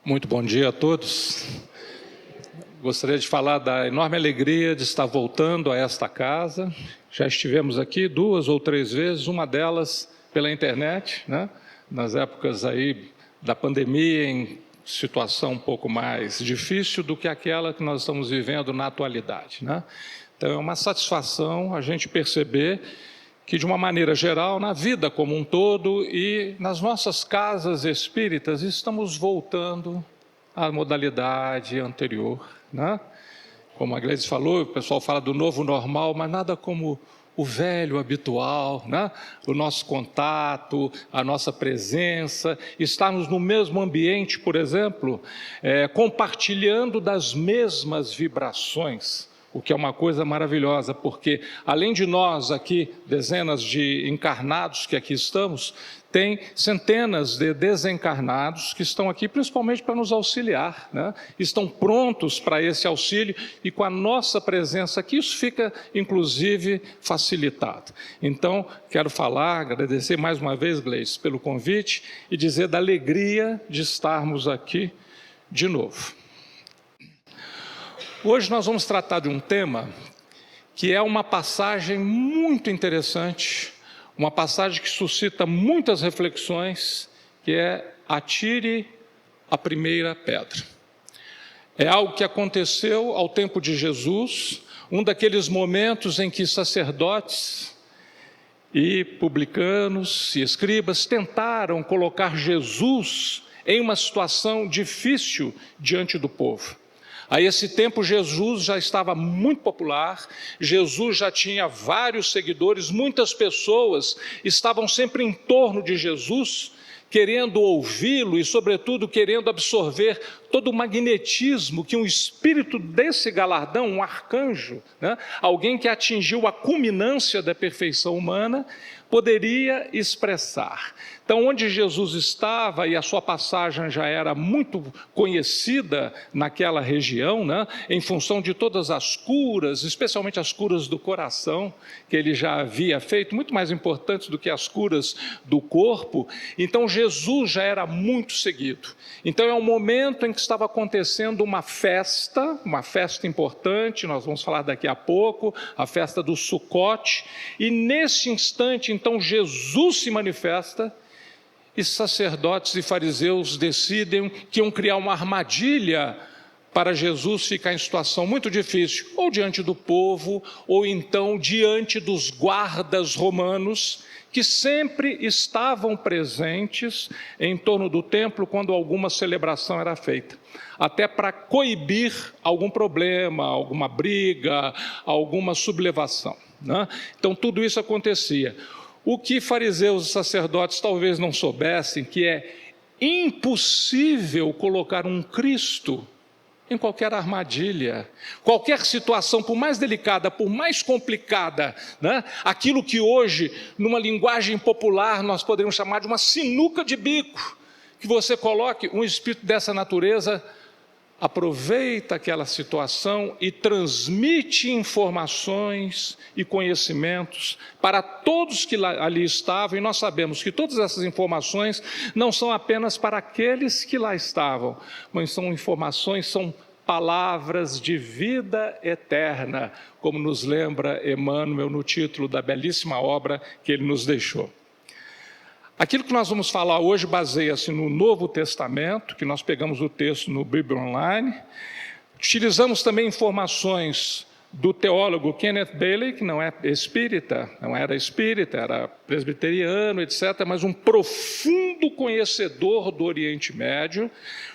Muito bom dia a todos. Gostaria de falar da enorme alegria de estar voltando a esta casa. Já estivemos aqui 2 ou 3 vezes, uma delas pela internet, né? Nas épocas aí da pandemia, em situação um pouco mais difícil do que aquela que nós estamos vivendo na atualidade, né? Então é uma satisfação a gente perceber que, de uma maneira geral, na vida como um todo e nas nossas casas espíritas, estamos voltando à modalidade anterior, né? Como a Gleice falou, o pessoal fala do novo normal, mas nada como o velho habitual, né? O nosso contato, a nossa presença, estarmos no mesmo ambiente, por exemplo, compartilhando das mesmas vibrações, o que é uma coisa maravilhosa, porque além de nós aqui, dezenas de encarnados que aqui estamos, tem centenas de desencarnados que estão aqui principalmente para nos auxiliar, né? Estão prontos para esse auxílio e com a nossa presença aqui isso fica inclusive facilitado. Então quero agradecer mais uma vez, Gleice, pelo convite e dizer da alegria de estarmos aqui de novo. Hoje nós vamos tratar de um tema que é uma passagem muito interessante, uma passagem que suscita muitas reflexões, que é atire a primeira pedra. É algo que aconteceu ao tempo de Jesus, um daqueles momentos em que sacerdotes e publicanos e escribas tentaram colocar Jesus em uma situação difícil diante do povo. A esse tempo Jesus já estava muito popular, Jesus já tinha vários seguidores, muitas pessoas estavam sempre em torno de Jesus, querendo ouvi-lo e sobretudo querendo absorver todo o magnetismo que um espírito desse galardão, um arcanjo, né? Alguém que atingiu a culminância da perfeição humana, poderia expressar. Então, onde Jesus estava, e a sua passagem já era muito conhecida naquela região, né? Em função de todas as curas, especialmente as curas do coração, que ele já havia feito, muito mais importantes do que as curas do corpo. Então, Jesus já era muito seguido. Então, é um momento em que estava acontecendo uma festa importante, nós vamos falar daqui a pouco, a festa do Sucote, e nesse instante, então, Jesus se manifesta, e sacerdotes e fariseus decidem que iam criar uma armadilha para Jesus ficar em situação muito difícil, ou diante do povo, ou então diante dos guardas romanos, que sempre estavam presentes em torno do templo quando alguma celebração era feita, até para coibir algum problema, alguma briga, alguma sublevação, né? Então tudo isso acontecia. O que fariseus e sacerdotes talvez não soubessem, que é impossível colocar um Cristo em qualquer armadilha, qualquer situação, por mais delicada, por mais complicada, né? Aquilo que hoje, numa linguagem popular, nós poderíamos chamar de uma sinuca de bico, que você coloque um espírito dessa natureza, aproveita aquela situação e transmite informações e conhecimentos para todos que ali estavam, e nós sabemos que todas essas informações não são apenas para aqueles que lá estavam, mas são informações, são palavras de vida eterna, como nos lembra Emmanuel no título da belíssima obra que ele nos deixou. Aquilo que nós vamos falar hoje baseia-se no Novo Testamento, que nós pegamos o texto no Bíblia Online. Utilizamos também informações do teólogo Kenneth Bailey, que não é espírita, não era espírita, era presbiteriano, etc., mas um profundo conhecedor do Oriente Médio,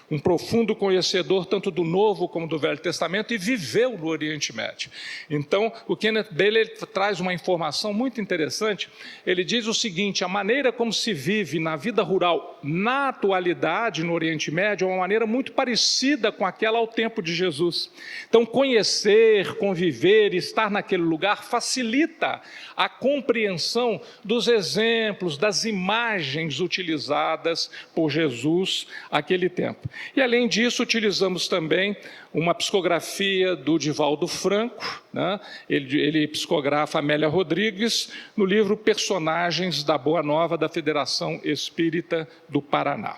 um profundo conhecedor tanto do Novo como do Velho Testamento, e viveu no Oriente Médio. Então, o Kenneth Bailey traz uma informação muito interessante. Ele diz o seguinte: a maneira como se vive na vida rural na atualidade no Oriente Médio é uma maneira muito parecida com aquela ao tempo de Jesus. Então, conhecer, conviver, estar naquele lugar facilita a compreensão dos exemplos, das imagens utilizadas por Jesus naquele tempo. E além disso, utilizamos também uma psicografia do Divaldo Franco, né? Ele psicografa Amélia Rodrigues no livro Personagens da Boa Nova da Federação Espírita do Paraná.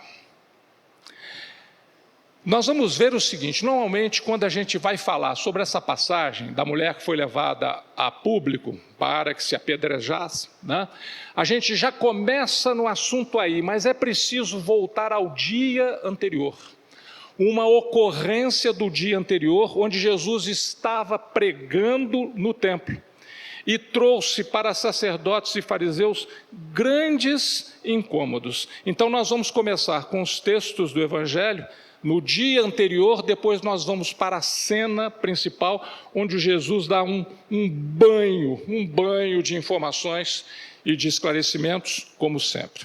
Nós vamos ver o seguinte: normalmente, quando a gente vai falar sobre essa passagem da mulher que foi levada a público para que se apedrejasse, né, a gente já começa no assunto aí, mas é preciso voltar ao dia anterior. Uma ocorrência do dia anterior, onde Jesus estava pregando no templo e trouxe para sacerdotes e fariseus grandes incômodos. Então nós vamos começar com os textos do Evangelho no dia anterior, depois nós vamos para a cena principal, onde Jesus dá um banho de informações e de esclarecimentos, como sempre.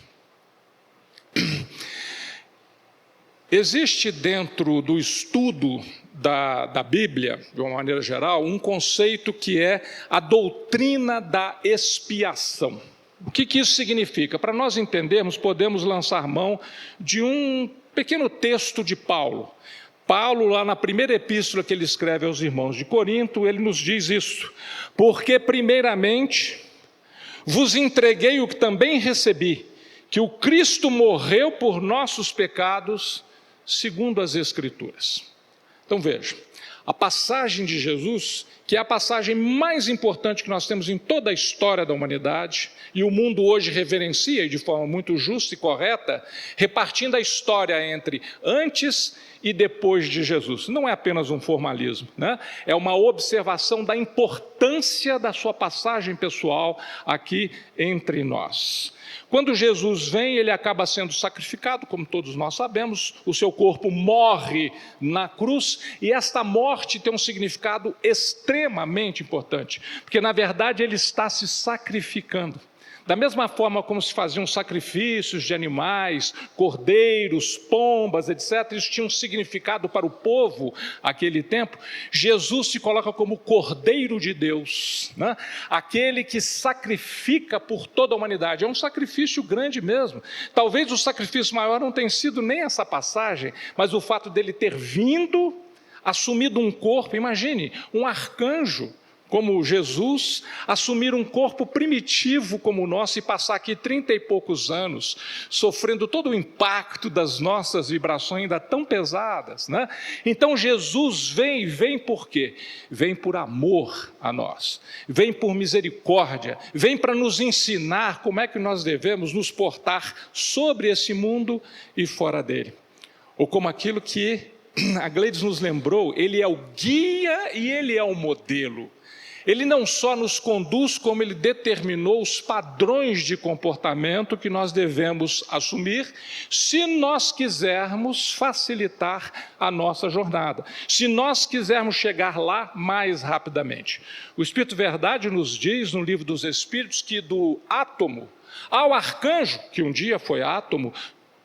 Existe dentro do estudo da Bíblia, de uma maneira geral, um conceito que é a doutrina da expiação. O que isso significa? Para nós entendermos, podemos lançar mão de um pequeno texto de Paulo. Paulo, lá na primeira epístola que ele escreve aos irmãos de Corinto, ele nos diz isso: porque primeiramente vos entreguei o que também recebi, que o Cristo morreu por nossos pecados, segundo as Escrituras. Então veja, a passagem de Jesus, que é a passagem mais importante que nós temos em toda a história da humanidade, e o mundo hoje reverencia de forma muito justa e correta, repartindo a história entre antes e depois de Jesus. Não é apenas um formalismo, né? É uma observação da importância da sua passagem pessoal aqui entre nós. Quando Jesus vem, ele acaba sendo sacrificado, como todos nós sabemos, o seu corpo morre na cruz, e esta morte tem um significado extremamente importante, porque na verdade ele está se sacrificando. Da mesma forma como se faziam sacrifícios de animais, cordeiros, pombas, etc., isso tinha um significado para o povo naquele tempo. Jesus se coloca como Cordeiro de Deus, né? Aquele que sacrifica por toda a humanidade. É um sacrifício grande mesmo. Talvez o sacrifício maior não tenha sido nem essa passagem, mas o fato dele ter vindo, assumido um corpo. Imagine, um arcanjo como Jesus, assumir um corpo primitivo como o nosso e passar aqui 30 e poucos anos, sofrendo todo o impacto das nossas vibrações ainda tão pesadas, né? Então Jesus vem por quê? Vem por amor a nós, vem por misericórdia, vem para nos ensinar como é que nós devemos nos portar sobre esse mundo e fora dele. Ou como aquilo que a Gleides nos lembrou, ele é o guia e ele é o modelo. Ele não só nos conduz, como ele determinou os padrões de comportamento que nós devemos assumir, se nós quisermos facilitar a nossa jornada, se nós quisermos chegar lá mais rapidamente. O Espírito Verdade nos diz, no Livro dos Espíritos, que do átomo ao arcanjo, que um dia foi átomo,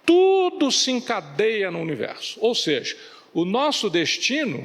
tudo se encadeia no universo. Ou seja, o nosso destino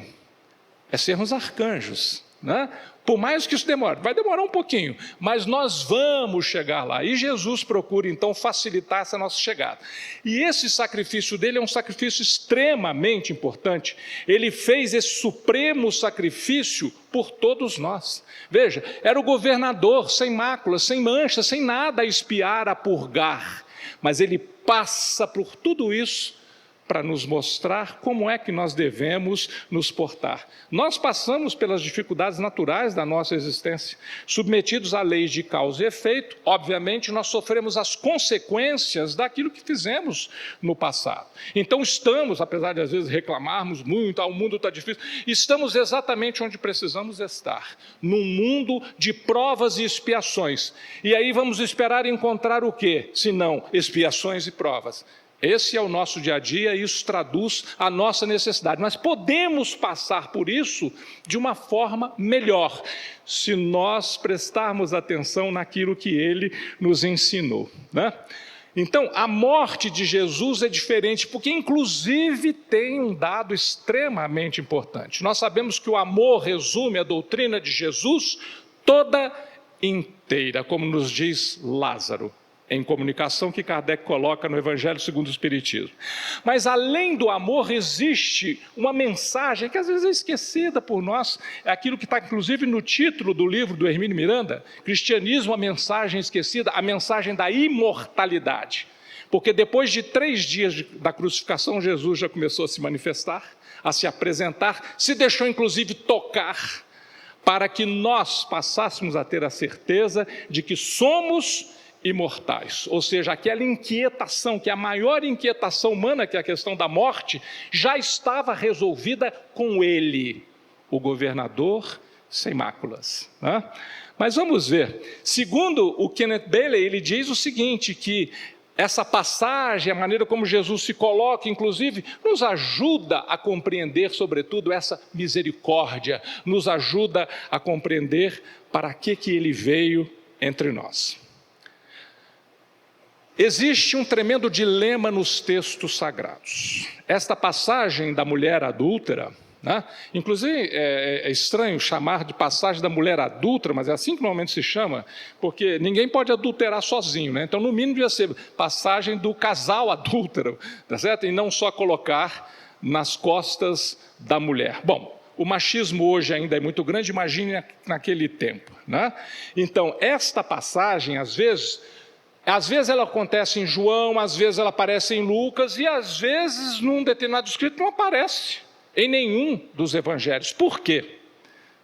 é sermos arcanjos, né? Por mais que isso demore, vai demorar um pouquinho, mas nós vamos chegar lá. E Jesus procura então facilitar essa nossa chegada. E esse sacrifício dele é um sacrifício extremamente importante. Ele fez esse supremo sacrifício por todos nós. Veja, era o governador sem mácula, sem mancha, sem nada a espiar, a purgar. Mas ele passa por tudo isso para nos mostrar como é que nós devemos nos portar. Nós passamos pelas dificuldades naturais da nossa existência, submetidos a leis de causa e efeito. Obviamente, nós sofremos as consequências daquilo que fizemos no passado. Então estamos, apesar de às vezes reclamarmos muito, o mundo está difícil, estamos exatamente onde precisamos estar, num mundo de provas e expiações. E aí vamos esperar encontrar o quê? Se não expiações e provas. Esse é o nosso dia a dia e isso traduz a nossa necessidade. Mas podemos passar por isso de uma forma melhor, se nós prestarmos atenção naquilo que ele nos ensinou, né? Então, a morte de Jesus é diferente, porque inclusive tem um dado extremamente importante. Nós sabemos que o amor resume a doutrina de Jesus toda inteira, como nos diz Lázaro, em comunicação que Kardec coloca no Evangelho segundo o Espiritismo. Mas além do amor existe uma mensagem que às vezes é esquecida por nós, é aquilo que está inclusive no título do livro do Hermínio Miranda, Cristianismo, a mensagem esquecida, a mensagem da imortalidade. Porque depois de 3 dias da crucificação, Jesus já começou a se manifestar, a se apresentar, se deixou inclusive tocar, para que nós passássemos a ter a certeza de que somos imortais. Ou seja, aquela inquietação, que é a maior inquietação humana, que é a questão da morte, já estava resolvida com ele, o governador sem máculas, né? Mas vamos ver, segundo o Kenneth Bailey, ele diz o seguinte, que essa passagem, a maneira como Jesus se coloca, inclusive, nos ajuda a compreender, sobretudo, essa misericórdia, nos ajuda a compreender para que ele veio entre nós. Existe um tremendo dilema nos textos sagrados. Esta passagem da mulher adúltera, né? Inclusive é estranho chamar de passagem da mulher adúltera, mas é assim que normalmente se chama, porque ninguém pode adulterar sozinho, né? Então no mínimo devia ser passagem do casal adúltero, tá certo? E não só colocar nas costas da mulher. Bom, o machismo hoje ainda é muito grande, imagine naquele tempo, né? Então esta passagem às vezes ela acontece em João, às vezes ela aparece em Lucas, e às vezes num determinado escrito não aparece em nenhum dos evangelhos. Por quê?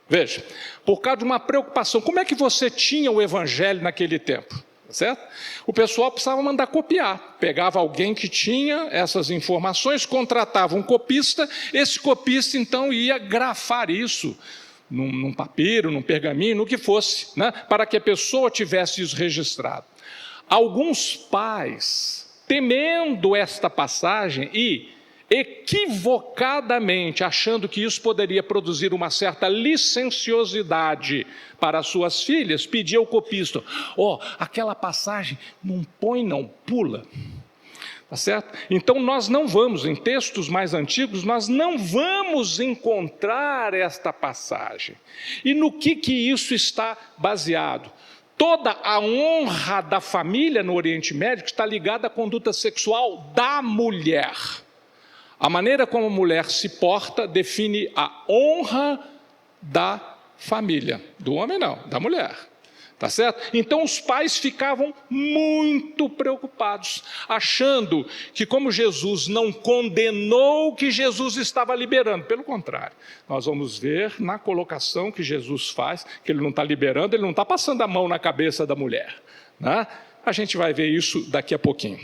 Veja, por causa de uma preocupação. Como é que você tinha o evangelho naquele tempo? Certo? O pessoal precisava mandar copiar. Pegava alguém que tinha essas informações, contratava um copista, esse copista então ia grafar isso num papiro, num pergaminho, no que fosse, né? Para que a pessoa tivesse isso registrado. Alguns pais, temendo esta passagem e equivocadamente, achando que isso poderia produzir uma certa licenciosidade para as suas filhas, pedia ao copista: aquela passagem, não põe não, pula. Tá certo? Então nós não vamos, em textos mais antigos, nós não vamos encontrar esta passagem. E no que isso está baseado? Toda a honra da família no Oriente Médio está ligada à conduta sexual da mulher. A maneira como a mulher se porta define a honra da família. Do homem não, da mulher. Tá certo? Então os pais ficavam muito preocupados, achando que como Jesus não condenou, que Jesus estava liberando. Pelo contrário, nós vamos ver na colocação que Jesus faz, que ele não está liberando, ele não está passando a mão na cabeça da mulher, né? A gente vai ver isso daqui a pouquinho.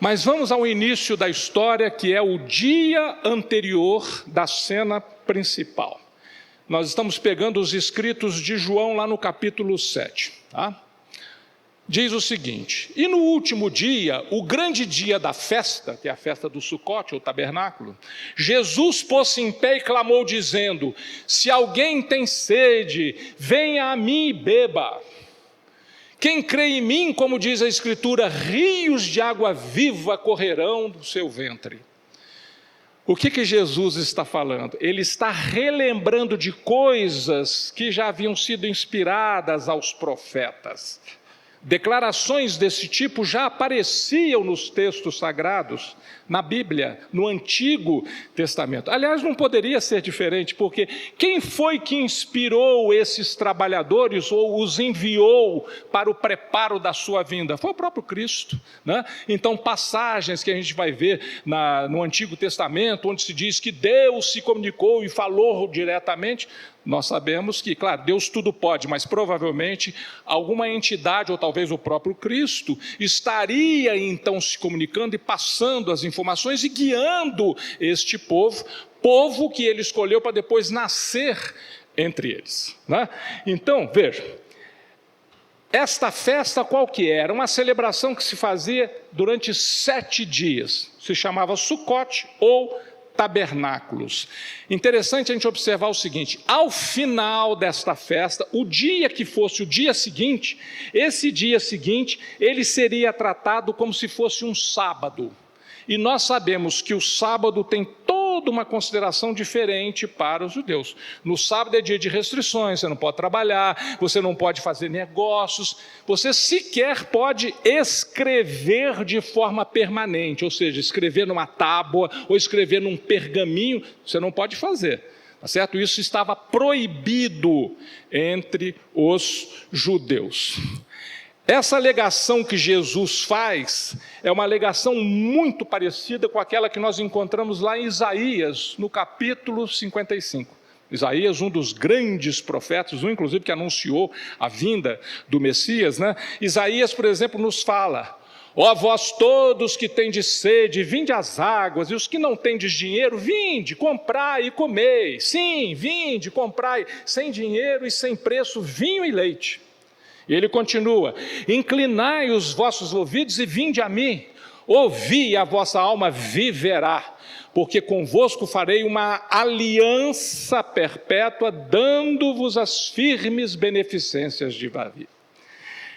Mas vamos ao início da história, que é o dia anterior da cena principal. Nós estamos pegando os escritos de João lá no capítulo 7. Tá? Diz o seguinte: e no último dia, o grande dia da festa, que é a festa do Sucote, ou tabernáculo, Jesus pôs-se em pé e clamou dizendo: se alguém tem sede, venha a mim e beba. Quem crê em mim, como diz a Escritura, rios de água viva correrão do seu ventre. O que Jesus está falando? Ele está relembrando de coisas que já haviam sido inspiradas aos profetas. Declarações desse tipo já apareciam nos textos sagrados, na Bíblia, no Antigo Testamento. Aliás, não poderia ser diferente, porque quem foi que inspirou esses trabalhadores ou os enviou para o preparo da sua vinda? Foi o próprio Cristo, né? Então, passagens que a gente vai ver no Antigo Testamento, onde se diz que Deus se comunicou e falou diretamente, nós sabemos que, claro, Deus tudo pode, mas provavelmente alguma entidade, ou talvez o próprio Cristo, estaria então se comunicando e passando as informações e guiando este povo que ele escolheu para depois nascer entre eles, né? Então, veja, esta festa qual que era? Uma celebração que se fazia durante 7 dias, se chamava Sucote ou tabernáculos. Interessante a gente observar o seguinte: ao final desta festa, o dia que fosse o dia seguinte, esse dia seguinte, ele seria tratado como se fosse um sábado. E nós sabemos que o sábado tem toda uma consideração diferente para os judeus. No sábado é dia de restrições, você não pode trabalhar, você não pode fazer negócios, você sequer pode escrever de forma permanente, ou seja, escrever numa tábua ou escrever num pergaminho, você não pode fazer. Tá certo? Isso estava proibido entre os judeus. Essa alegação que Jesus faz é uma alegação muito parecida com aquela que nós encontramos lá em Isaías, no capítulo 55. Isaías, um dos grandes profetas, um inclusive que anunciou a vinda do Messias, né? Isaías, por exemplo, nos fala: ó vós todos que tendes sede, vinde às águas, e os que não tendes dinheiro, vinde, comprai e comei. Sim, vinde, comprai, sem dinheiro e sem preço, vinho e leite. E ele continua: inclinai os vossos ouvidos e vinde a mim, ouvi e a vossa alma viverá, porque convosco farei uma aliança perpétua, dando-vos as firmes beneficências de Davi.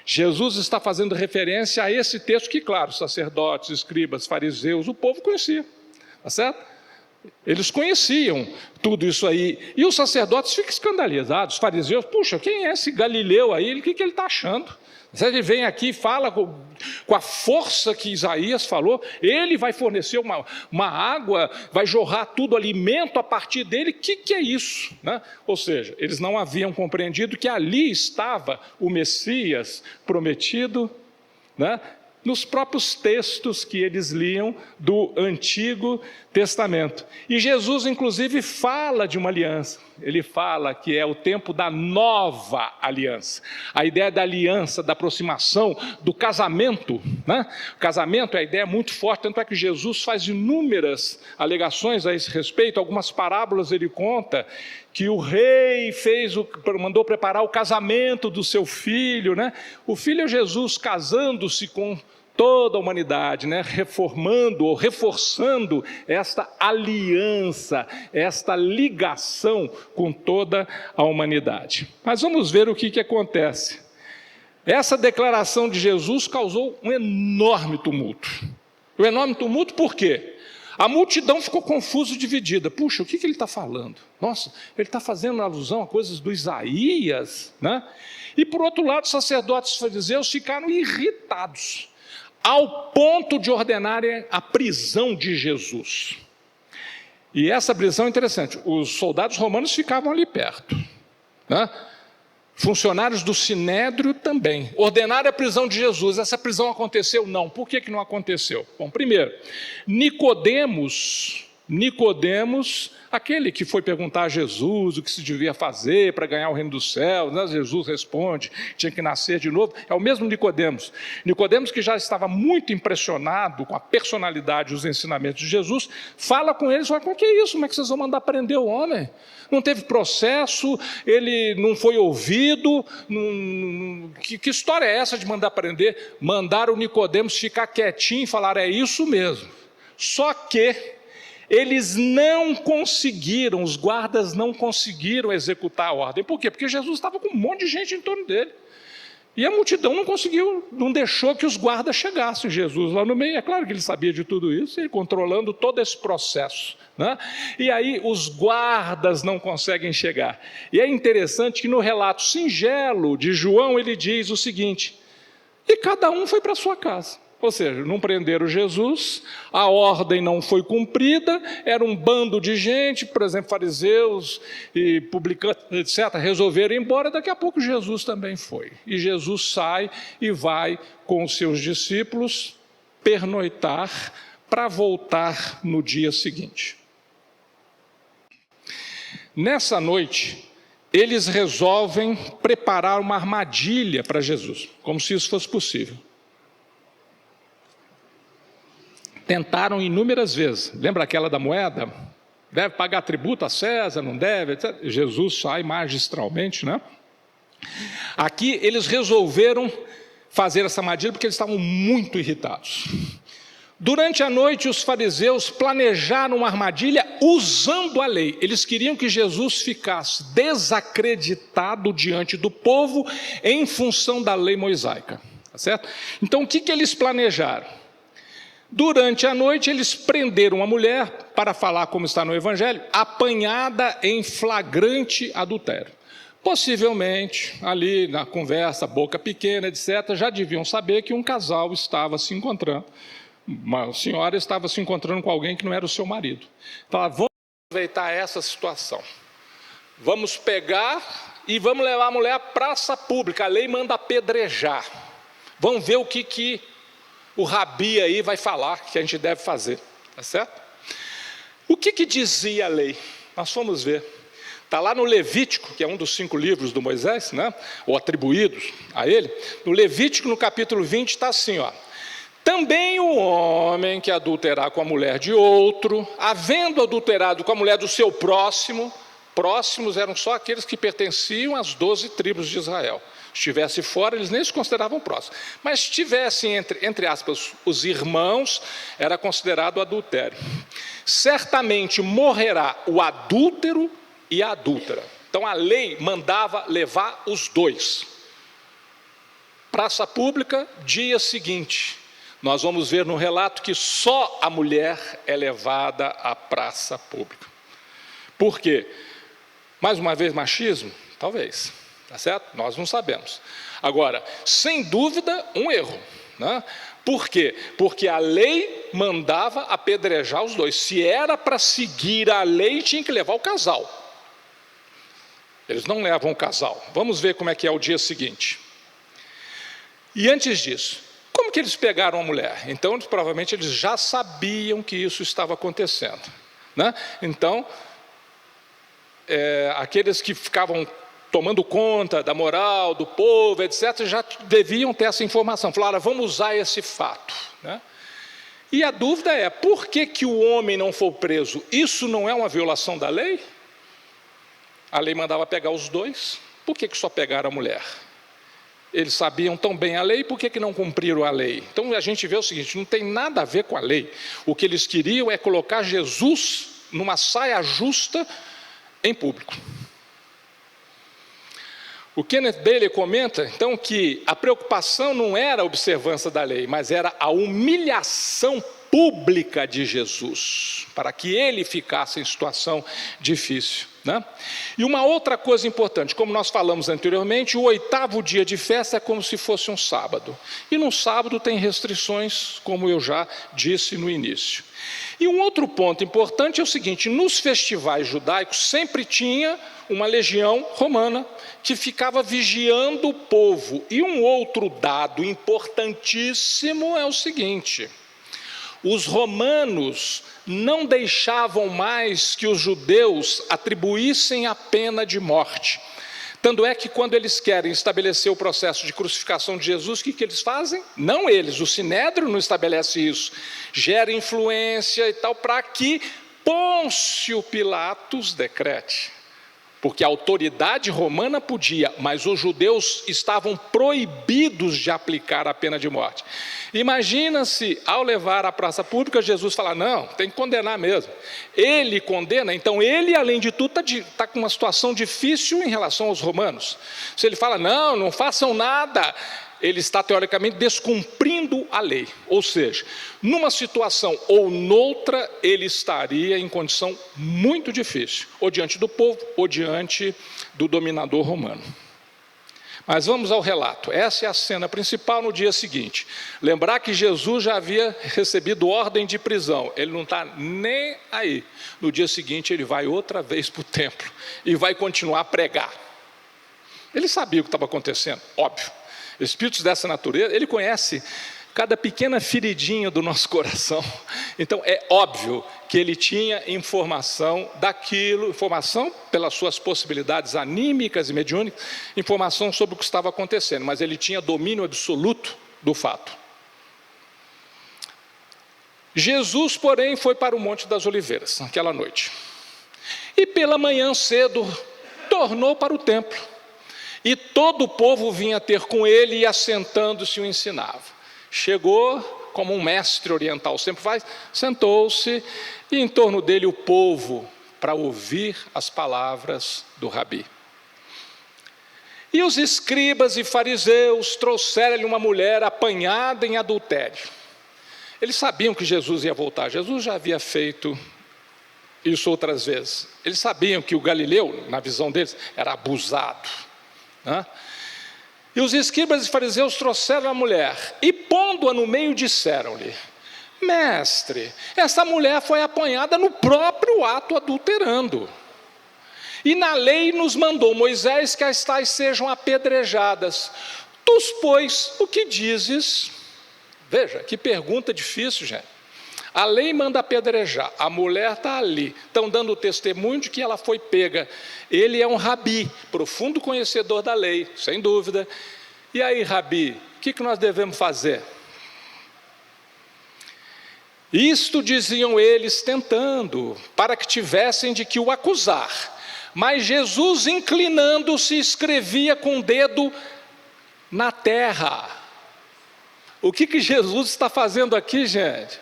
Jesus está fazendo referência a esse texto que, claro, sacerdotes, escribas, fariseus, o povo conhecia, tá certo? Eles conheciam tudo isso aí, e os sacerdotes ficam escandalizados, os fariseus: puxa, quem é esse Galileu aí, o que ele está achando? Ele vem aqui e fala com a força que Isaías falou, ele vai fornecer uma água, vai jorrar tudo, alimento a partir dele, o que é isso? Né? Ou seja, eles não haviam compreendido que ali estava o Messias prometido, né? Nos próprios textos que eles liam do Antigo Testamento. E Jesus, inclusive, fala de uma aliança. Ele fala que é o tempo da nova aliança. A ideia da aliança, da aproximação, do casamento, né? O casamento é a ideia muito forte, tanto é que Jesus faz inúmeras alegações a esse respeito. Algumas parábolas ele conta que o rei mandou preparar o casamento do seu filho, né? O filho é Jesus casando-se com toda a humanidade, né? Reformando ou reforçando esta aliança, esta ligação com toda a humanidade. Mas vamos ver o que acontece. Essa declaração de Jesus causou um enorme tumulto. Um enorme tumulto por quê? A multidão ficou confusa e dividida. Puxa, o que ele está falando? Nossa, ele está fazendo alusão a coisas do Isaías, né? E por outro lado, os sacerdotes e fariseus ficaram irritados, ao ponto de ordenarem a prisão de Jesus. E essa prisão é interessante, os soldados romanos ficavam ali perto, né? Funcionários do Sinédrio também ordenaram a prisão de Jesus. Essa prisão aconteceu? Não. Por que não aconteceu? Bom, primeiro, Nicodemos, aquele que foi perguntar a Jesus o que se devia fazer para ganhar o reino dos céus, né? Jesus responde, tinha que nascer de novo. É o mesmo Nicodemos. Nicodemos, que já estava muito impressionado com a personalidade e os ensinamentos de Jesus, fala com eles: como é que é isso? Como é que vocês vão mandar prender o homem? Não teve processo, ele não foi ouvido, que história é essa de mandar prender? Mandaram o Nicodemos ficar quietinho e falar: é isso mesmo. Só que eles não conseguiram, os guardas não conseguiram executar a ordem. Por quê? Porque Jesus estava com um monte de gente em torno dele. E a multidão não conseguiu, não deixou que os guardas chegassem. Jesus lá no meio, é claro que ele sabia de tudo isso, ele controlando todo esse processo, né? E aí os guardas não conseguem chegar. E é interessante que no relato singelo de João, ele diz o seguinte: e cada um foi para sua casa. Ou seja, não prenderam Jesus, a ordem não foi cumprida, era um bando de gente, por exemplo, fariseus e publicanos, etc., resolveram ir embora. Daqui a pouco Jesus também foi. E Jesus sai e vai com os seus discípulos pernoitar para voltar no dia seguinte. Nessa noite, eles resolvem preparar uma armadilha para Jesus, como se isso fosse possível. Tentaram inúmeras vezes. Lembra aquela da moeda? Deve pagar tributo a César, não deve? Etc. Jesus sai magistralmente, né? Aqui eles resolveram fazer essa armadilha porque eles estavam muito irritados. Durante a noite, os fariseus planejaram uma armadilha usando a lei. Eles queriam que Jesus ficasse desacreditado diante do povo em função da lei mosaica. Tá certo? Então, o que eles planejaram? Durante a noite, eles prenderam uma mulher, para falar como está no Evangelho, apanhada em flagrante adultério. Possivelmente, ali na conversa, boca pequena, etc., já deviam saber que um casal estava se encontrando, uma senhora estava se encontrando com alguém que não era o seu marido. Falaram: vamos aproveitar essa situação, vamos pegar e vamos levar a mulher à praça pública, a lei manda apedrejar. Vamos ver o que o Rabi aí vai falar que a gente deve fazer, tá certo? O que dizia a lei? Nós fomos ver. Está lá no Levítico, que é um dos 5 livros do Moisés, né? Ou atribuídos a ele. No Levítico, no capítulo 20, está assim, ó. Também o homem que adulterar com a mulher de outro, havendo adulterado com a mulher do seu próximo, próximos eram só aqueles que pertenciam às 12 tribos de Israel. Se estivesse fora, eles nem se consideravam próximos. Mas se estivessem, entre aspas, os irmãos, era considerado adultério. Certamente morrerá o adúltero e a adúltera. Então a lei mandava levar os dois. Praça pública, dia seguinte. Nós vamos ver no relato que só a mulher é levada à praça pública. Por quê? Mais uma vez machismo? Talvez. Tá certo? Nós não sabemos. Agora, sem dúvida, um erro, né? Por quê? Porque a lei mandava apedrejar os dois. Se era para seguir a lei, tinha que levar o casal. Eles não levam o casal. Vamos ver como é que é o dia seguinte. E antes disso, como que eles pegaram a mulher? Então, provavelmente, eles já sabiam que isso estava acontecendo, né? Então, aqueles que ficavam tomando conta da moral, do povo, etc., já deviam ter essa informação. Falaram, vamos usar esse fato, né? E a dúvida é, por que o homem não foi preso? Isso não é uma violação da lei? A lei mandava pegar os dois, por que só pegaram a mulher? Eles sabiam tão bem a lei, por que não cumpriram a lei? Então a gente vê o seguinte, não tem nada a ver com a lei. O que eles queriam é colocar Jesus numa saia justa em público. O Kenneth Bailey comenta, então, que a preocupação não era a observância da lei, mas era a humilhação pública de Jesus, para que ele ficasse em situação difícil, né? E uma outra coisa importante, como nós falamos anteriormente, o 8º dia de festa é como se fosse um sábado. E no sábado tem restrições, como eu já disse no início. E um outro ponto importante é o seguinte, nos festivais judaicos sempre tinha uma legião romana que ficava vigiando o povo. E um outro dado importantíssimo é o seguinte, os romanos não deixavam mais que os judeus atribuíssem a pena de morte. Tanto é que quando eles querem estabelecer o processo de crucificação de Jesus, o que eles fazem? Não eles, o Sinédrio não estabelece isso. Gera influência e tal, para que Pôncio Pilatos decrete. Porque a autoridade romana podia, mas os judeus estavam proibidos de aplicar a pena de morte. Imagina se, ao levar à praça pública, Jesus falar, não, tem que condenar mesmo. Ele condena, então ele, além de tudo, está com uma situação difícil em relação aos romanos. Se ele fala, não façam nada, ele está, teoricamente, descumprindo a lei. Ou seja, numa situação ou noutra, ele estaria em condição muito difícil, ou diante do povo, ou diante do dominador romano. Mas vamos ao relato. Essa é a cena principal no dia seguinte. Lembrar que Jesus já havia recebido ordem de prisão. Ele não está nem aí. No dia seguinte, ele vai outra vez para o templo e vai continuar a pregar. Ele sabia o que estava acontecendo, óbvio. Espíritos dessa natureza, ele conhece cada pequena feridinha do nosso coração. Então é óbvio que ele tinha informação daquilo, informação pelas suas possibilidades anímicas e mediúnicas, informação sobre o que estava acontecendo, mas ele tinha domínio absoluto do fato. Jesus, porém, foi para o Monte das Oliveiras, naquela noite. E pela manhã cedo, tornou para o templo. E todo o povo vinha ter com ele e assentando-se o ensinava. Chegou, como um mestre oriental sempre faz, sentou-se e em torno dele o povo para ouvir as palavras do Rabi. E os escribas e fariseus trouxeram-lhe uma mulher apanhada em adultério. Eles sabiam que Jesus ia voltar, Jesus já havia feito isso outras vezes. Eles sabiam que o Galileu, na visão deles, era abusado. E os escribas e fariseus trouxeram a mulher e pondo-a no meio disseram-lhe, mestre, essa mulher foi apanhada no próprio ato adulterando, e na lei nos mandou Moisés que as tais sejam apedrejadas. pois, o que dizes? Veja, que pergunta difícil, gente. A lei manda apedrejar, a mulher está ali, estão dando testemunho de que ela foi pega. Ele é um rabi, profundo conhecedor da lei, sem dúvida. E aí, rabi, o que nós devemos fazer? Isto diziam eles tentando, para que tivessem de que o acusar. Mas Jesus, inclinando-se, escrevia com o dedo na terra. O que Jesus está fazendo aqui, gente?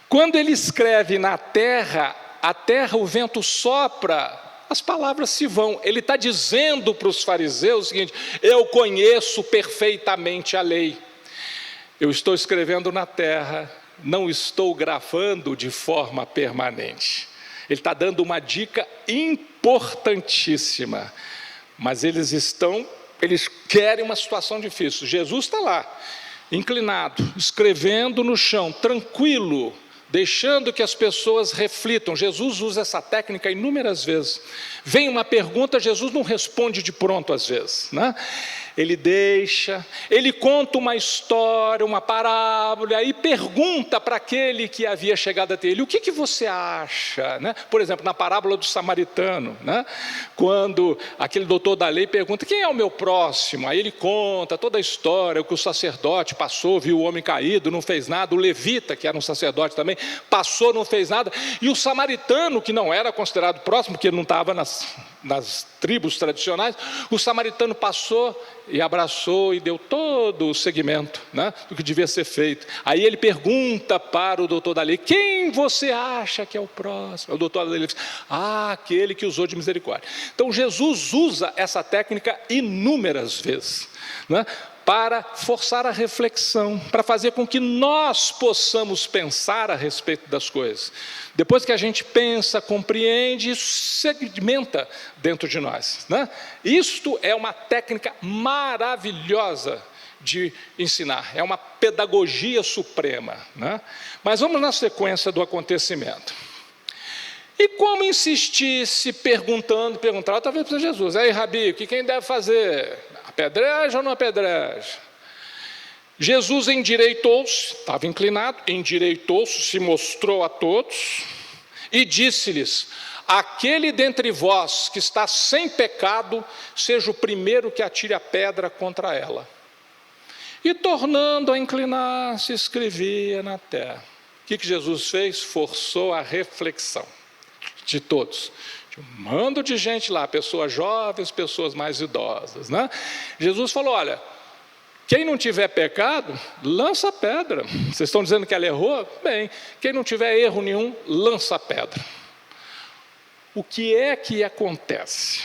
Quando ele escreve na terra, a terra, o vento sopra, as palavras se vão. Ele está dizendo para os fariseus o seguinte: eu conheço perfeitamente a lei. Eu estou escrevendo na terra, não estou gravando de forma permanente. Ele está dando uma dica importantíssima. Mas eles querem uma situação difícil. Jesus está lá, inclinado, escrevendo no chão, tranquilo, deixando que as pessoas reflitam. Jesus usa essa técnica inúmeras vezes. Vem uma pergunta, Jesus não responde de pronto às vezes, né? Ele deixa, ele conta uma história, uma parábola, e pergunta para aquele que havia chegado até ele: o que você acha? Né? Por exemplo, na parábola do samaritano, né? Quando aquele doutor da lei pergunta: quem é o meu próximo? Aí ele conta toda a história, o que o sacerdote passou, viu o homem caído, não fez nada. O levita, que era um sacerdote também, passou, não fez nada. E o samaritano, que não era considerado próximo, porque ele não estava nas tribos tradicionais, o samaritano passou e abraçou e deu todo o segmento, né, do que devia ser feito. Aí ele pergunta para o doutor da lei: quem você acha que é o próximo? O doutor da lei diz: aquele que usou de misericórdia. Então Jesus usa essa técnica inúmeras vezes, né, para forçar a reflexão, para fazer com que nós possamos pensar a respeito das coisas. Depois que a gente pensa, compreende, isso segmenta dentro de nós, né? Isto é uma técnica maravilhosa de ensinar, é uma pedagogia suprema, né? Mas vamos na sequência do acontecimento. E como insistisse perguntava talvez para Jesus: aí, rabi, o que quem deve fazer? Apedreja ou não apedreja? Jesus endireitou-se, estava inclinado, endireitou-se, se mostrou a todos e disse-lhes: aquele dentre vós que está sem pecado, seja o primeiro que atire a pedra contra ela. E tornando a inclinar-se, escrevia na terra. O que Jesus fez? Forçou a reflexão de todos. Um mando de gente lá, pessoas jovens, pessoas mais idosas, né? Jesus falou: olha, quem não tiver pecado, lança a pedra. Vocês estão dizendo que ela errou? Bem, quem não tiver erro nenhum, lança a pedra. O que é que acontece?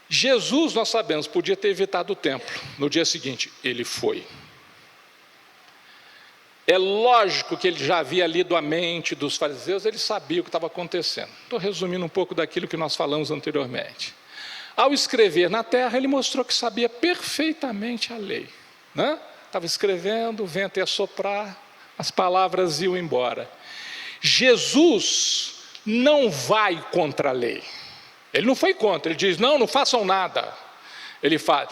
Jesus, nós sabemos, podia ter evitado o templo. No dia seguinte, ele foi. É lógico que ele já havia lido a mente dos fariseus, ele sabia o que estava acontecendo. Estou resumindo um pouco daquilo que nós falamos anteriormente. Ao escrever na terra, ele mostrou que sabia perfeitamente a lei, né? Estava escrevendo, o vento ia soprar, as palavras iam embora. Jesus não vai contra a lei. Ele não foi contra, ele diz: não façam nada. Ele fala: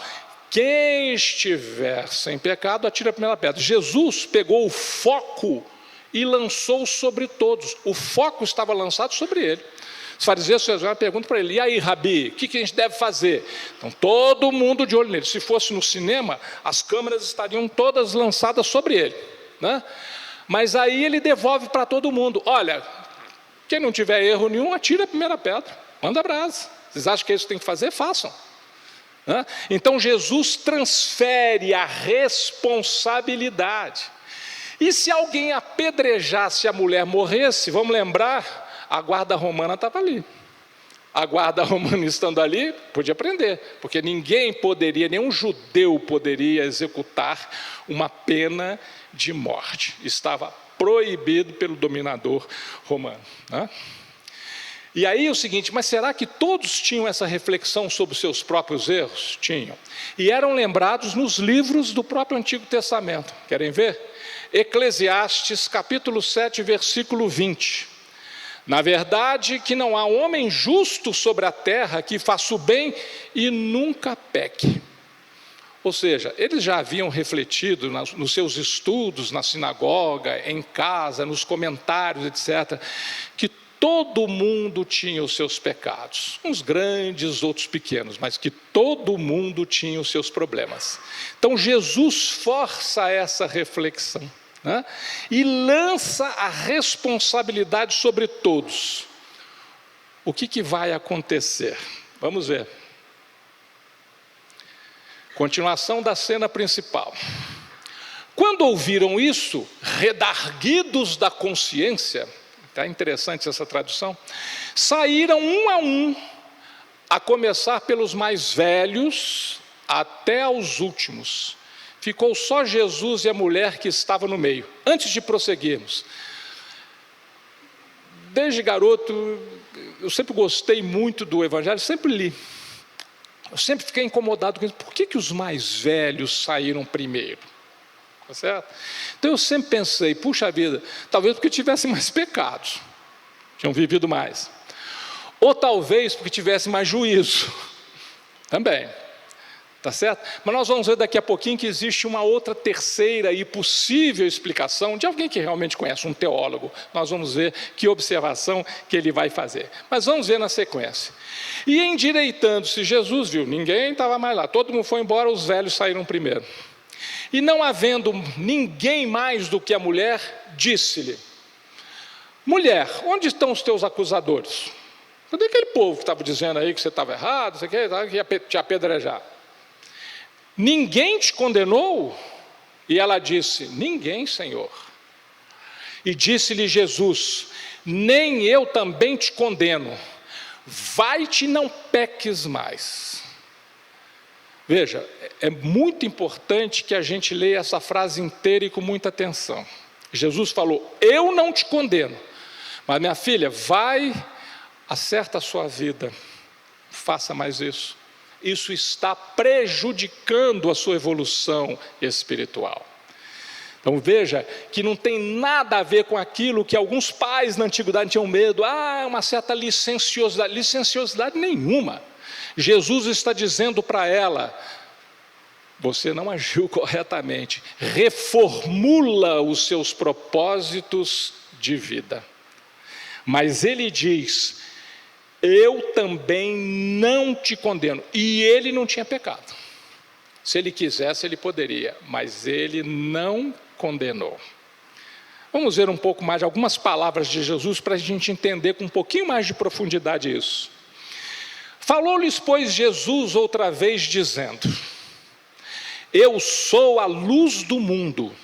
quem estiver sem pecado, atira a primeira pedra. Jesus pegou o foco e lançou sobre todos. O foco estava lançado sobre ele. Os fariseus fizeram uma pergunta para ele: e aí, rabi, o que a gente deve fazer? Então todo mundo de olho nele. Se fosse no cinema, as câmeras estariam todas lançadas sobre ele, né? Mas aí ele devolve para todo mundo: olha, quem não tiver erro nenhum, atira a primeira pedra, manda brasa. Vocês acham que isso tem que fazer? Façam. Então Jesus transfere a responsabilidade. E se alguém apedrejasse a mulher, morresse, vamos lembrar, a guarda romana estava ali. A guarda romana estando ali, podia prender, porque ninguém poderia, nenhum judeu poderia executar uma pena de morte. Estava proibido pelo dominador romano, né? E aí é o seguinte: mas será que todos tinham essa reflexão sobre os seus próprios erros? Tinham. E eram lembrados nos livros do próprio Antigo Testamento. Querem ver? Eclesiastes, capítulo 7, versículo 20. Na verdade, que não há homem justo sobre a terra que faça o bem e nunca peque. Ou seja, eles já haviam refletido nos seus estudos, na sinagoga, em casa, nos comentários, etc., que todo mundo tinha os seus pecados, uns grandes, outros pequenos, mas que todo mundo tinha os seus problemas. Então Jesus força essa reflexão, né? E lança a responsabilidade sobre todos. O que vai acontecer? Vamos ver. Continuação da cena principal. Quando ouviram isso, redarguidos da consciência, está interessante essa tradução, saíram um, a começar pelos mais velhos até aos últimos. Ficou só Jesus e a mulher que estava no meio. Antes de prosseguirmos, desde garoto, eu sempre gostei muito do Evangelho, sempre li. Eu sempre fiquei incomodado com isso. Por que os mais velhos saíram primeiro? Tá certo? Então eu sempre pensei, puxa vida, talvez porque tivessem mais pecados, tinham vivido mais. Ou talvez porque tivessem mais juízo, também. Tá certo? Mas nós vamos ver daqui a pouquinho que existe uma outra terceira e possível explicação de alguém que realmente conhece, um teólogo. Nós vamos ver que observação que ele vai fazer. Mas vamos ver na sequência. E endireitando-se, Jesus viu, ninguém estava mais lá, todo mundo foi embora, os velhos saíram primeiro. E não havendo ninguém mais do que a mulher, disse-lhe: mulher, onde estão os teus acusadores? Cadê aquele povo que estava dizendo aí que você estava errado, que ia te apedrejar? Ninguém te condenou? E ela disse: ninguém, Senhor. E disse-lhe Jesus: nem eu também te condeno, vai-te e não peques mais. Veja, é muito importante que a gente leia essa frase inteira e com muita atenção. Jesus falou: eu não te condeno, mas minha filha, vai, acerta a sua vida, faça mais isso. Isso está prejudicando a sua evolução espiritual. Então veja que não tem nada a ver com aquilo que alguns pais na antiguidade tinham medo. Uma certa licenciosidade. Licenciosidade nenhuma. Jesus está dizendo para ela: você não agiu corretamente. Reformula os seus propósitos de vida. Mas ele diz: eu também não te condeno. E ele não tinha pecado. Se ele quisesse, ele poderia, mas ele não condenou. Vamos ver um pouco mais, algumas palavras de Jesus, para a gente entender com um pouquinho mais de profundidade isso. Falou-lhes, pois, Jesus outra vez, dizendo: eu sou a luz do mundo.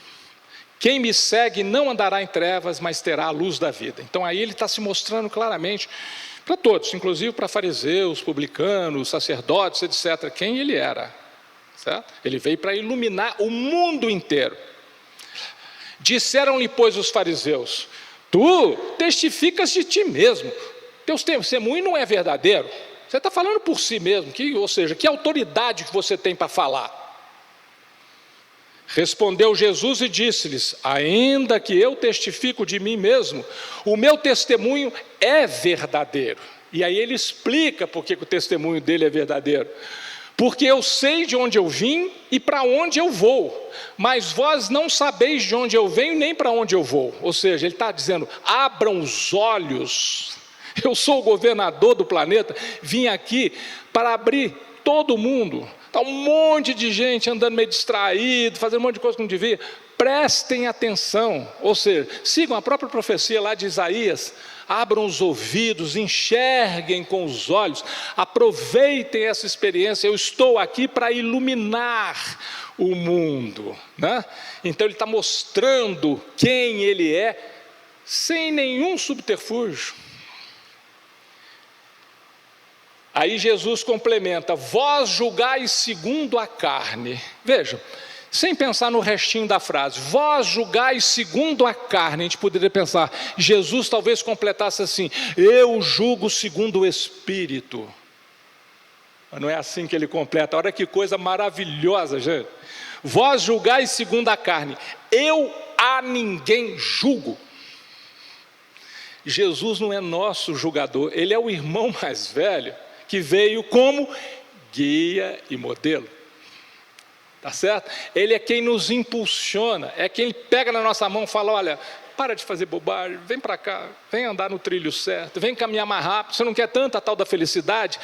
Quem me segue não andará em trevas, mas terá a luz da vida. Então aí ele está se mostrando claramente para todos, inclusive para fariseus, publicanos, sacerdotes, etc., quem ele era. Certo? Ele veio para iluminar o mundo inteiro. Disseram-lhe, pois, os fariseus: tu testificas de ti mesmo, teu testemunho não é verdadeiro. Você está falando por si mesmo, ou seja, que autoridade que você tem para falar? Respondeu Jesus e disse-lhes: ainda que eu testifico de mim mesmo, o meu testemunho é verdadeiro. E aí ele explica por que o testemunho dele é verdadeiro. Porque eu sei de onde eu vim e para onde eu vou, mas vós não sabeis de onde eu venho nem para onde eu vou. Ou seja, ele está dizendo: abram os olhos. Eu sou o governador do planeta, vim aqui para abrir todo mundo. Está um monte de gente andando meio distraído, fazendo um monte de coisa que não devia. Prestem atenção, ou seja, sigam a própria profecia lá de Isaías. Abram os ouvidos, enxerguem com os olhos, aproveitem essa experiência. Eu estou aqui para iluminar o mundo, né? Então ele está mostrando quem ele é, sem nenhum subterfúgio. Aí Jesus complementa: vós julgais segundo a carne. Vejam, sem pensar no restinho da frase, vós julgais segundo a carne. A gente poderia pensar, Jesus talvez completasse assim: eu julgo segundo o Espírito. Mas não é assim que ele completa. Olha que coisa maravilhosa, gente. Vós julgais segundo a carne, eu a ninguém julgo. Jesus não é nosso julgador, ele é o irmão mais velho que veio como guia e modelo. Tá certo? Ele é quem nos impulsiona, é quem pega na nossa mão e fala: olha, para de fazer bobagem, vem para cá, vem andar no trilho certo, vem caminhar mais rápido, você não quer tanto a tal da felicidade?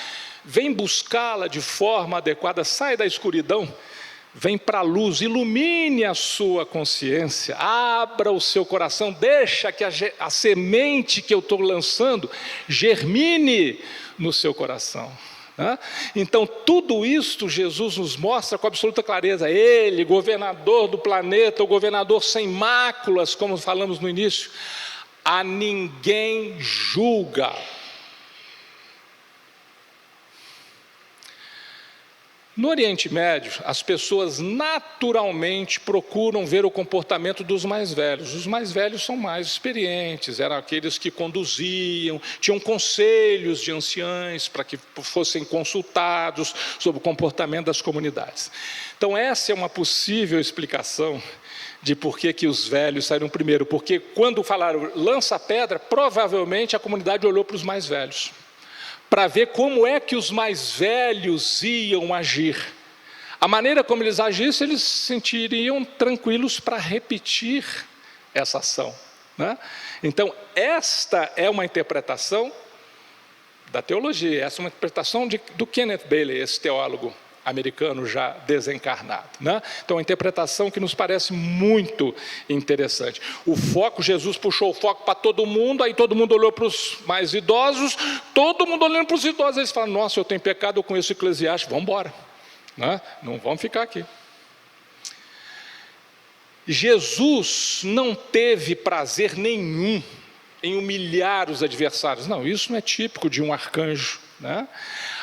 Vem buscá-la de forma adequada, sai da escuridão, vem para a luz, ilumine a sua consciência, abra o seu coração, deixa que a semente que eu estou lançando germine no seu coração. Então tudo isto Jesus nos mostra com absoluta clareza. Ele, governador do planeta, o governador sem máculas, como falamos no início, a ninguém julga. No Oriente Médio, as pessoas naturalmente procuram ver o comportamento dos mais velhos. Os mais velhos são mais experientes, eram aqueles que conduziam, tinham conselhos de anciães para que fossem consultados sobre o comportamento das comunidades. Então essa é uma possível explicação de por que os velhos saíram primeiro. Porque quando falaram lança a pedra, provavelmente a comunidade olhou para os mais velhos, para ver como é que os mais velhos iam agir. A maneira como eles agissem, eles se sentiriam tranquilos para repetir essa ação, né? Então, esta é uma interpretação da teologia, essa é uma interpretação do Kenneth Bailey, esse teólogo americano já desencarnado, né? Então, a interpretação que nos parece muito interessante. O foco, Jesus puxou o foco para todo mundo, aí todo mundo olhou para os mais idosos, todo mundo olhando para os idosos, eles falam: nossa, eu tenho pecado, eu conheço Eclesiastes, vamos embora, né? Não vamos ficar aqui. Jesus não teve prazer nenhum em humilhar os adversários. Não, isso não é típico de um arcanjo, né?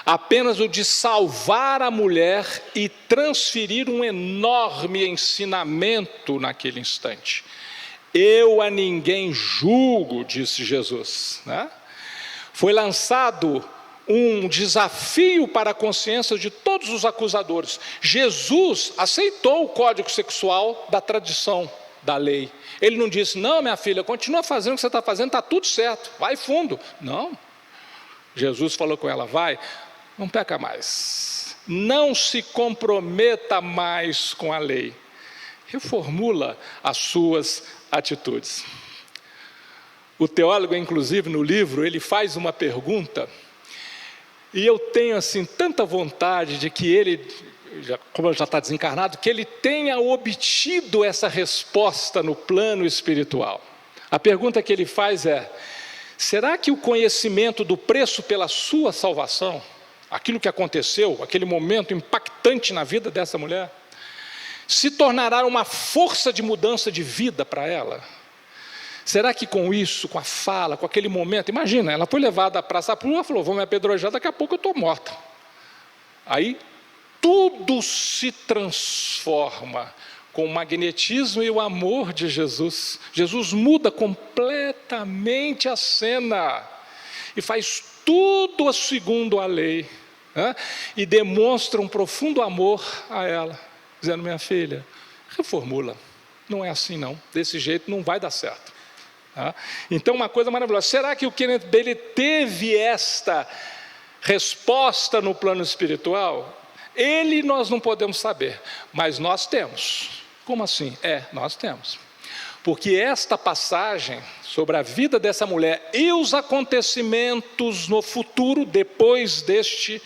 Apenas o de salvar a mulher e transferir um enorme ensinamento naquele instante. Eu a ninguém julgo, disse Jesus, né? Foi lançado um desafio para a consciência de todos os acusadores. Jesus aceitou o código sexual da tradição, da lei. Ele não disse: não, minha filha, continua fazendo o que você está fazendo, está tudo certo, vai fundo. Não. Jesus falou com ela: vai, não peca mais, não se comprometa mais com a lei, reformula as suas atitudes. O teólogo, inclusive, no livro, ele faz uma pergunta, e eu tenho assim tanta vontade de que ele, como já está desencarnado, que ele tenha obtido essa resposta no plano espiritual. A pergunta que ele faz é: será que o conhecimento do preço pela sua salvação, aquilo que aconteceu, aquele momento impactante na vida dessa mulher, se tornará uma força de mudança de vida para ela? Será que com isso, com a fala, com aquele momento, imagina, ela foi levada à praça pública, falou: vou me apedrejar, daqui a pouco eu estou morta. Aí tudo se transforma com o magnetismo e o amor de Jesus. Jesus muda completamente a cena e faz tudo segundo a lei, né? E demonstra um profundo amor a ela, dizendo: minha filha, reformula, não é assim não, desse jeito não vai dar certo. Então, uma coisa maravilhosa. Será que o Kenneth Bailey teve esta resposta no plano espiritual? Nós não podemos saber, mas nós temos. Como assim? Nós temos. Porque esta passagem sobre a vida dessa mulher e os acontecimentos no futuro, depois deste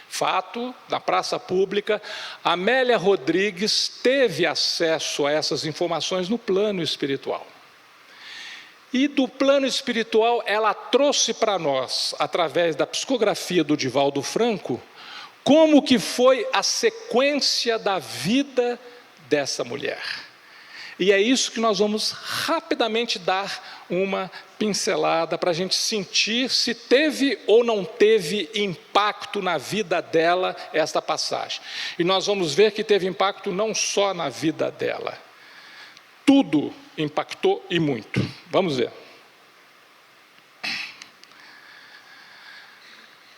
fato, na praça pública, Amélia Rodrigues teve acesso a essas informações no plano espiritual. E do plano espiritual ela trouxe para nós, através da psicografia do Divaldo Franco, como que foi a sequência da vida dessa mulher. E é isso que nós vamos rapidamente dar uma pincelada para a gente sentir se teve ou não teve impacto na vida dela esta passagem. E nós vamos ver que teve impacto não só na vida dela. Tudo impactou e muito. Vamos ver.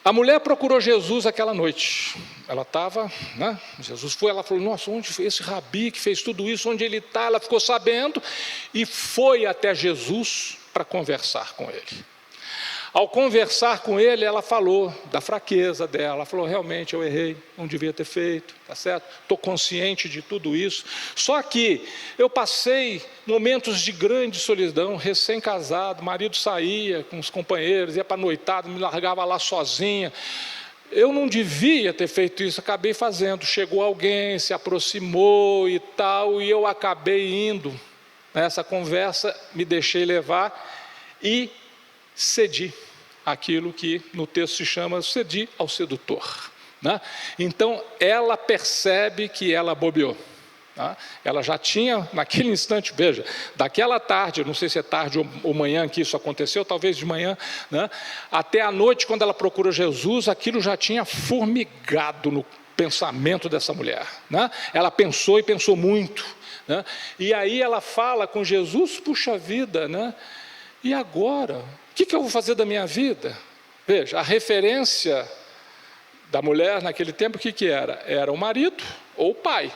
A mulher procurou Jesus aquela noite. Ela estava, né? Jesus foi, ela falou: nossa, onde foi esse rabi que fez tudo isso? Onde ele está? Ela ficou sabendo e foi até Jesus para conversar com ele. Ao conversar com ele, ela falou da fraqueza dela, ela falou, realmente eu errei, não devia ter feito, tá certo? Estou consciente de tudo isso, só que eu passei momentos de grande solidão, recém-casado, marido saía com os companheiros, ia para a noitada, me largava lá sozinha, eu não devia ter feito isso, acabei fazendo, chegou alguém, se aproximou e tal, e eu acabei indo nessa conversa, me deixei levar e cedi aquilo que no texto se chama cedi ao sedutor, né? Então ela percebe que ela bobeou, né? Ela já tinha naquele instante, veja, daquela tarde, não sei se é tarde ou manhã que isso aconteceu, talvez de manhã, né? Até a noite quando ela procura Jesus, aquilo já tinha formigado no pensamento dessa mulher, né? Ela pensou e pensou muito, né? E aí ela fala com Jesus, puxa vida, né? E agora? O que eu vou fazer da minha vida? Veja, a referência da mulher naquele tempo, o que era? Era o marido ou o pai,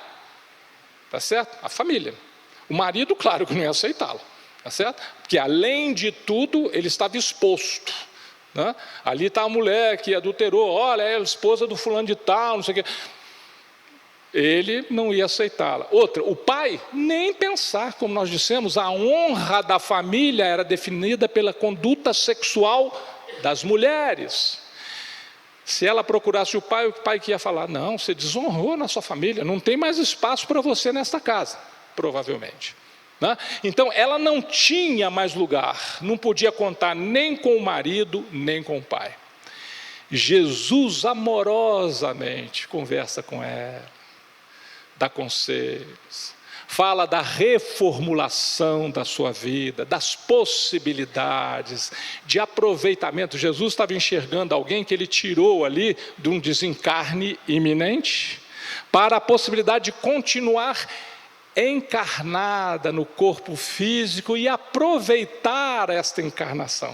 tá certo? A família. O marido, claro que não ia aceitá-la, tá certo? Porque além de tudo, ele estava exposto, né? Ali está a mulher que adulterou, olha, é a esposa do fulano de tal, não sei o quê. Ele não ia aceitá-la. Outra, o pai, nem pensar, como nós dissemos, a honra da família era definida pela conduta sexual das mulheres. Se ela procurasse o pai que ia falar, não, você desonrou na sua família, não tem mais espaço para você nesta casa, provavelmente, né? Então ela não tinha mais lugar, não podia contar nem com o marido, nem com o pai. Jesus amorosamente conversa com ela, dá conselhos, fala da reformulação da sua vida, das possibilidades de aproveitamento. Jesus estava enxergando alguém que ele tirou ali de um desencarne iminente para a possibilidade de continuar encarnada no corpo físico e aproveitar esta encarnação.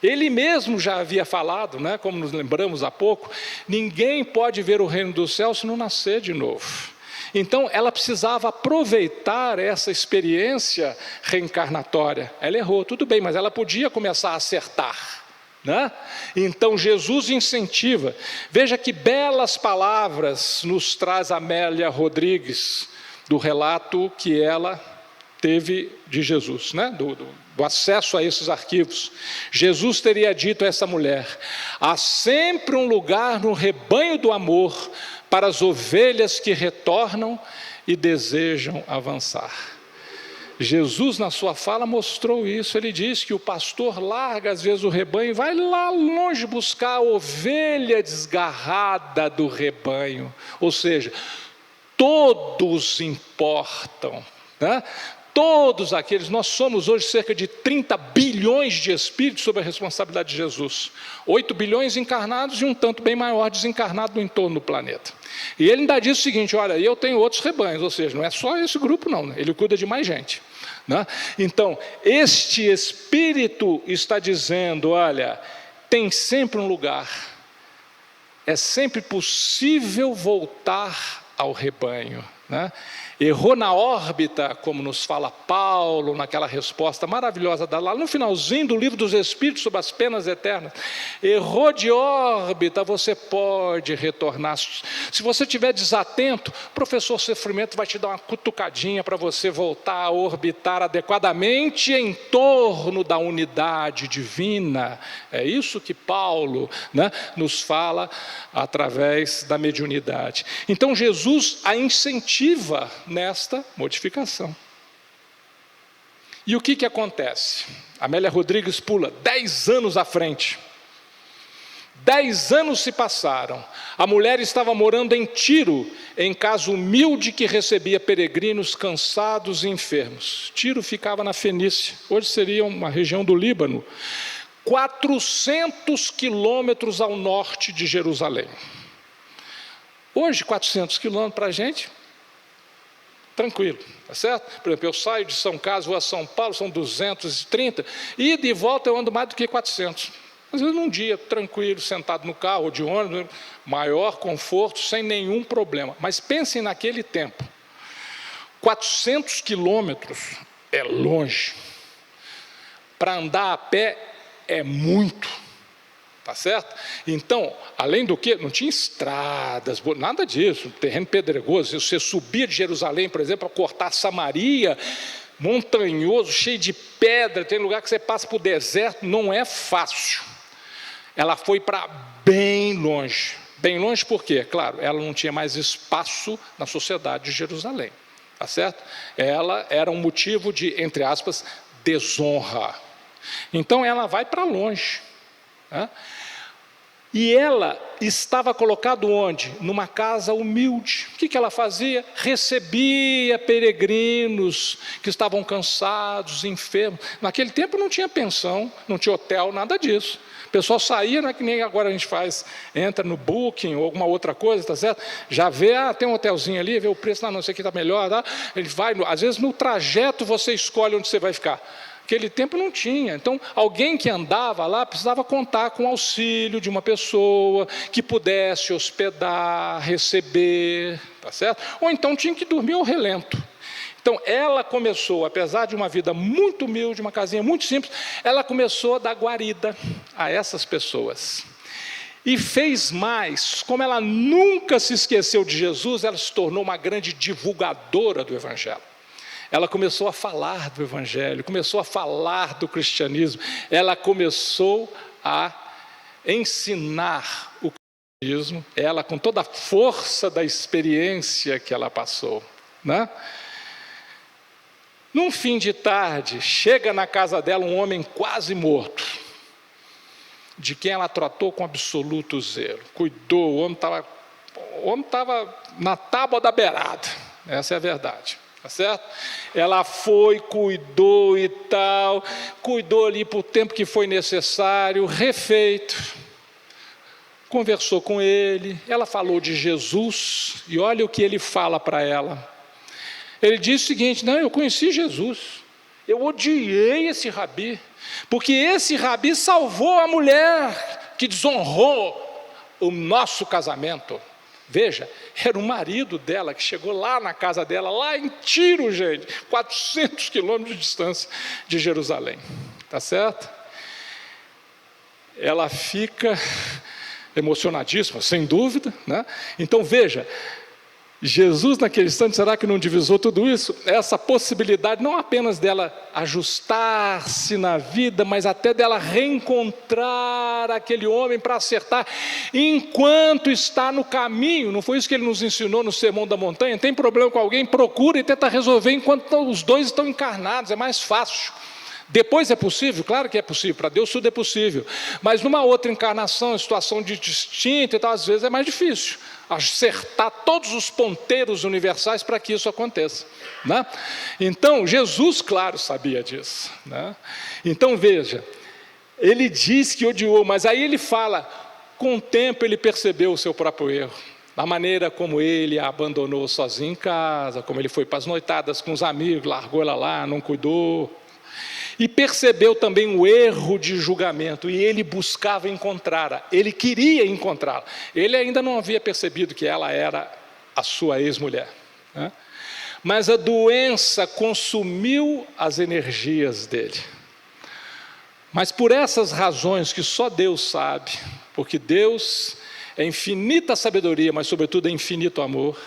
Ele mesmo já havia falado, né, como nos lembramos há pouco, ninguém pode ver o reino do céu se não nascer de novo. Então, ela precisava aproveitar essa experiência reencarnatória. Ela errou, tudo bem, mas ela podia começar a acertar, né? Então, Jesus incentiva. Veja que belas palavras nos traz Amélia Rodrigues, do relato que ela teve de Jesus, né? Do acesso a esses arquivos. Jesus teria dito a essa mulher, há sempre um lugar no rebanho do amor para as ovelhas que retornam e desejam avançar. Jesus, na sua fala, mostrou isso. Ele diz que o pastor larga às vezes o rebanho e vai lá longe buscar a ovelha desgarrada do rebanho. Ou seja, todos importam, né? Todos aqueles, nós somos hoje cerca de 30 bilhões de espíritos sob a responsabilidade de Jesus. 8 bilhões encarnados e um tanto bem maior desencarnado no entorno do planeta. E ele ainda diz o seguinte, olha, eu tenho outros rebanhos, ou seja, não é só esse grupo não, né? Ele cuida de mais gente, né? Então, este espírito está dizendo, olha, tem sempre um lugar, é sempre possível voltar ao rebanho, né? Errou na órbita, como nos fala Paulo, naquela resposta maravilhosa, lá no finalzinho do livro dos Espíritos sobre as penas eternas. Errou de órbita, você pode retornar. Se você estiver desatento, o professor Sofrimento vai te dar uma cutucadinha para você voltar a orbitar adequadamente em torno da unidade divina. É isso que Paulo, né, nos fala através da mediunidade. Então Jesus a incentiva nesta modificação. E o que acontece? Amélia Rodrigues pula 10 anos à frente. 10 anos se passaram. A mulher estava morando em Tiro, em casa humilde que recebia peregrinos cansados e enfermos. Tiro ficava na Fenícia, hoje seria uma região do Líbano, 400 quilômetros ao norte de Jerusalém. Hoje, 400 quilômetros para a gente, tranquilo, tá certo? Por exemplo, eu saio de São Carlos, vou a São Paulo, são 230, e de volta eu ando mais do que 400. Às vezes num dia, tranquilo, sentado no carro ou de ônibus, maior conforto, sem nenhum problema. Mas pensem naquele tempo, 400 quilômetros é longe. para andar a pé é muito, tá certo? Então, além do que, não tinha estradas, nada disso, terreno pedregoso. Você subia de Jerusalém, por exemplo, para cortar Samaria, montanhoso, cheio de pedra, tem lugar que você passa por deserto, não é fácil. Ela foi para bem longe. Bem longe por quê? Claro, ela não tinha mais espaço na sociedade de Jerusalém, tá certo? Ela era um motivo de, entre aspas, desonra. Então ela vai para longe, né? E ela estava colocada onde? Numa casa humilde. O que ela fazia? Recebia peregrinos que estavam cansados, enfermos. Naquele tempo não tinha pensão, não tinha hotel, nada disso. O pessoal saía, não é que nem agora a gente faz, entra no Booking ou alguma outra coisa, tá certo? Já vê, tem um hotelzinho ali, vê o preço, não sei o que está melhor, tá? Ele vai, às vezes no trajeto você escolhe onde você vai ficar. Naquele tempo não tinha. Então, alguém que andava lá precisava contar com o auxílio de uma pessoa que pudesse hospedar, receber, tá certo? Ou então tinha que dormir ao relento. Então, ela começou, apesar de uma vida muito humilde, uma casinha muito simples, ela começou a dar guarida a essas pessoas. E fez mais, como ela nunca se esqueceu de Jesus, ela se tornou uma grande divulgadora do Evangelho. Ela começou a falar do Evangelho, começou a falar do cristianismo, ela começou a ensinar o cristianismo, ela com toda a força da experiência que ela passou, né? Num fim de tarde, chega na casa dela um homem quase morto, de quem ela tratou com absoluto zelo, cuidou, o homem estava na tábua da beirada, essa é a verdade. Tá certo? Ela foi, cuidou e tal, cuidou ali por tempo que foi necessário, refeito, conversou com ele, ela falou de Jesus, e olha o que ele fala para ela. Ele disse o seguinte: não, eu conheci Jesus, eu odiei esse rabi, porque esse rabi salvou a mulher que desonrou o nosso casamento. Veja, era o marido dela que chegou lá na casa dela, lá em Tiro, gente, 400 quilômetros de distância de Jerusalém, tá certo? Ela fica emocionadíssima, sem dúvida, né? Então veja, Jesus naquele instante, será que não divisou tudo isso? Essa possibilidade não apenas dela ajustar-se na vida, mas até dela reencontrar aquele homem para acertar, enquanto está no caminho. Não foi isso que ele nos ensinou no Sermão da Montanha? Tem problema com alguém? Procura e tenta resolver enquanto os dois estão encarnados, é mais fácil. Depois é possível? Claro que é possível, para Deus tudo é possível, mas numa outra encarnação, em situação distinta e tal, às vezes é mais difícil acertar todos os ponteiros universais para que isso aconteça, né? Então, Jesus, claro, sabia disso, né? Então, veja, ele diz que odiou, mas aí ele fala, com o tempo ele percebeu o seu próprio erro, da maneira como ele a abandonou sozinho em casa, como ele foi para as noitadas com os amigos, largou ela lá, não cuidou, e percebeu também o erro de julgamento, e ele buscava encontrá-la, ele queria encontrá-la, ele ainda não havia percebido que ela era a sua ex-mulher, né? Mas a doença consumiu as energias dele, mas por essas razões que só Deus sabe, porque Deus é infinita sabedoria, mas sobretudo é infinito amor,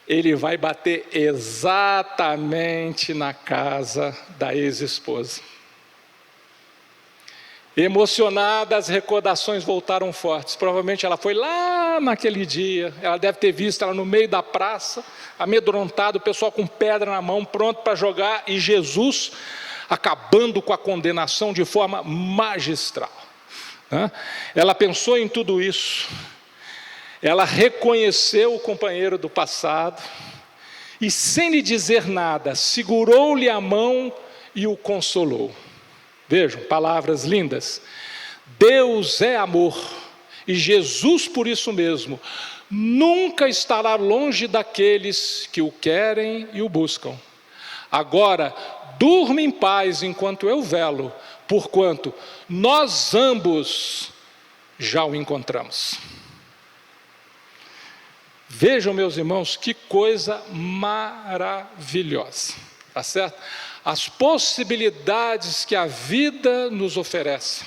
ele vai bater exatamente na casa da ex-esposa. Emocionada, as recordações voltaram fortes. Provavelmente ela foi lá naquele dia, ela deve ter visto ela no meio da praça, amedrontada, o pessoal com pedra na mão, pronto para jogar, e Jesus acabando com a condenação de forma magistral, né? Ela pensou em tudo isso. Ela reconheceu o companheiro do passado e, sem lhe dizer nada, segurou-lhe a mão e o consolou. Vejam, palavras lindas. Deus é amor e Jesus, por isso mesmo, nunca estará longe daqueles que o querem e o buscam. Agora, durma em paz enquanto eu velo, porquanto nós ambos já o encontramos. Vejam, meus irmãos, que coisa maravilhosa, tá certo? as possibilidades que a vida nos oferece,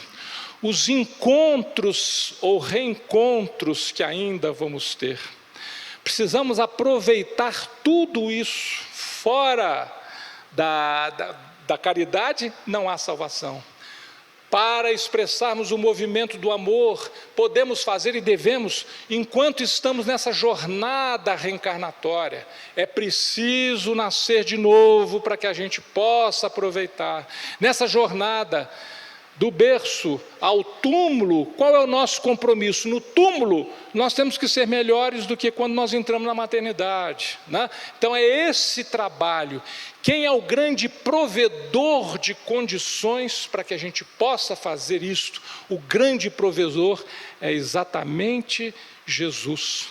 os encontros ou reencontros que ainda vamos ter. Precisamos aproveitar tudo isso. Fora da caridade não há salvação. Para expressarmos o movimento do amor, podemos fazer e devemos, enquanto estamos nessa jornada reencarnatória. É preciso nascer de novo para que a gente possa aproveitar. Nessa jornada, do berço ao túmulo, qual é o nosso compromisso? No túmulo, nós temos que ser melhores do que quando nós entramos na maternidade, né? Então é esse trabalho. Quem é o grande provedor de condições para que a gente possa fazer isto? O grande provedor é exatamente Jesus.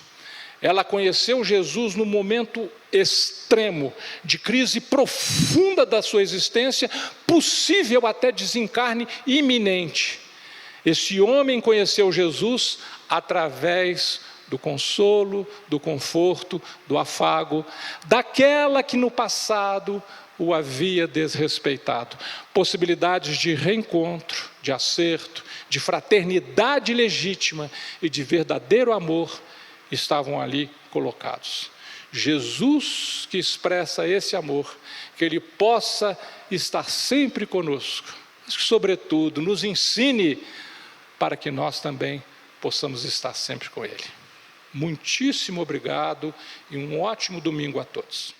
Ela conheceu Jesus no momento extremo, de crise profunda da sua existência, possível até desencarne iminente. Esse homem conheceu Jesus através do consolo, do conforto, do afago, daquela que no passado o havia desrespeitado. Possibilidades de reencontro, de acerto, de fraternidade legítima e de verdadeiro amor estavam ali colocados. Jesus que expressa esse amor, que Ele possa estar sempre conosco, mas que, sobretudo, nos ensine para que nós também possamos estar sempre com Ele. Muitíssimo obrigado e um ótimo domingo a todos.